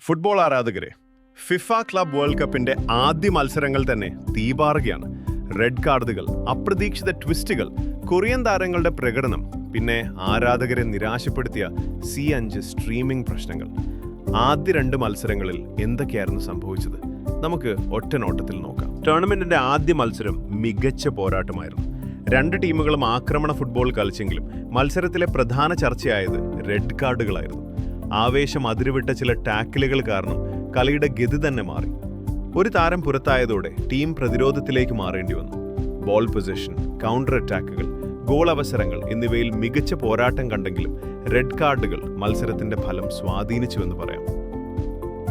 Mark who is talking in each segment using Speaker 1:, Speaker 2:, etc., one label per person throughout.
Speaker 1: Football ആരാധകരെ, FIFA club world കപ്പിന്റെ ആദ്യ മത്സരങ്ങൾ തന്നെ തീപാറുകയാണ്. റെഡ് കാർഡുകൾ, അപ്രതീക്ഷിത ട്വിസ്റ്റുകൾ, കൊറിയൻ താരങ്ങളുടെ പ്രകടനം, പിന്നെ ആരാധകരെ നിരാശപ്പെടുത്തിയ C5 സ്ട്രീമിംഗ് പ്രശ്നങ്ങൾ. ആദ്യ 2 മത്സരങ്ങളിൽ എന്തൊക്കെയായിരുന്നു സംഭവിച്ചത്? നമുക്ക് ഒറ്റ നോട്ടത്തിൽ നോക്കാം. ടൂർണമെന്റിന്റെ ആദ്യ മത്സരം മികച്ച പോരാട്ടമായിരുന്നു. 2 ടീമുകളും ആക്രമണ ഫുട്ബോൾ കളിച്ചെങ്കിലും മത്സരത്തിലെ പ്രധാന ചർച്ചയായത് റെഡ് കാർഡുകളായിരുന്നു. ആവേശം അതിരുവിട്ട ചില ടാക്കിലുകൾ കാരണം കളിയുടെ ഗതി തന്നെ മാറി. ഒരു താരം പുറത്തായതോടെ ടീം പ്രതിരോധത്തിലേക്ക് മാറേണ്ടി വന്നു. ബോൾ പൊസിഷൻ, കൗണ്ടർ അറ്റാക്കുകൾ, ഗോൾ അവസരങ്ങൾ എന്നിവയിൽ മികച്ച പോരാട്ടം കണ്ടെങ്കിലും റെഡ് കാർഡുകൾ മത്സരത്തിന്റെ ഫലം സ്വാധീനിച്ചുവെന്ന് പറയാം.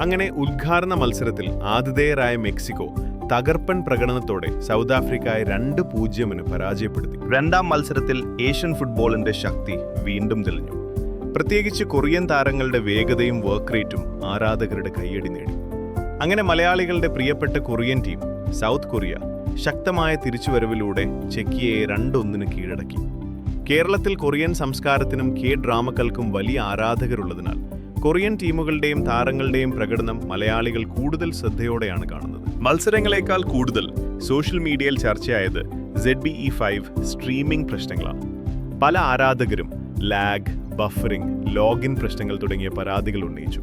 Speaker 1: അങ്ങനെ ഉദ്ഘാടന മത്സരത്തിൽ ആതിഥേയരായ മെക്സിക്കോ തകർപ്പൻ പ്രകടനത്തോടെ സൗത്ത് ആഫ്രിക്കയെ 2-0 പരാജയപ്പെടുത്തി. 2ാം മത്സരത്തിൽ ഏഷ്യൻ ഫുട്ബോളിന്റെ ശക്തി വീണ്ടും തെളിഞ്ഞു. പ്രത്യേകിച്ച് കൊറിയൻ താരങ്ങളുടെ വേഗതയും വർക്ക് റേറ്റും ആരാധകരുടെ കയ്യടി നേടി. അങ്ങനെ മലയാളികളുടെ പ്രിയപ്പെട്ട കൊറിയൻ ടീം സൗത്ത് കൊറിയ ശക്തമായ തിരിച്ചുവരവിലൂടെ ചെക്കിയെ 2-1 കീഴടക്കി. കേരളത്തിൽ കൊറിയൻ സംസ്കാരത്തിനും ഡ്രാമകൾക്കും വലിയ ആരാധകരുള്ളതിനാൽ കൊറിയൻ ടീമുകളുടെയും താരങ്ങളുടെയും പ്രകടനം മലയാളികൾ കൂടുതൽ ശ്രദ്ധയോടെയാണ് കാണുന്നത്. മത്സരങ്ങളെക്കാൾ കൂടുതൽ സോഷ്യൽ മീഡിയയിൽ ചർച്ചയായത് ZBE5 സ്ട്രീമിംഗ് പ്രശ്നങ്ങളാണ്. പല ആരാധകരും ലാഗ്, ബഫറിംഗ്, ലോഗിൻ പ്രശ്നങ്ങൾ തുടങ്ങിയ പരാതികൾ ഉന്നയിച്ചു.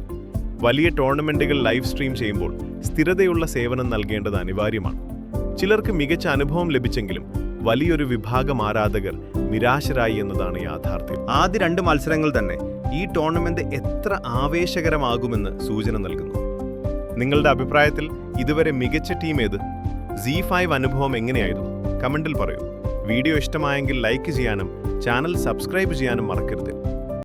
Speaker 1: വലിയ ടൂർണമെന്റുകൾ ലൈവ് സ്ട്രീം ചെയ്യുമ്പോൾ സ്ഥിരതയുള്ള സേവനം നൽകേണ്ടത് അനിവാര്യമാണ്. ചിലർക്ക് മികച്ച അനുഭവം ലഭിച്ചെങ്കിലും വലിയൊരു വിഭാഗം ആരാധകർ നിരാശരായി എന്നതാണ് യാഥാർത്ഥ്യം. ആദ്യ 2 മത്സരങ്ങൾ തന്നെ ഈ ടൂർണമെന്റ് എത്ര ആവേശകരമാകുമെന്ന് സൂചന നൽകുന്നു. നിങ്ങളുടെ അഭിപ്രായത്തിൽ ഇതുവരെ മികച്ച ടീം ഏത്? Z5 അനുഭവം എങ്ങനെയായിരുന്നു? കമന്റിൽ പറയൂ. വീഡിയോ ഇഷ്ടമായെങ്കിൽ ലൈക്ക് ചെയ്യാനും ചാനൽ സബ്സ്ക്രൈബ് ചെയ്യാനും മറക്കരുത്.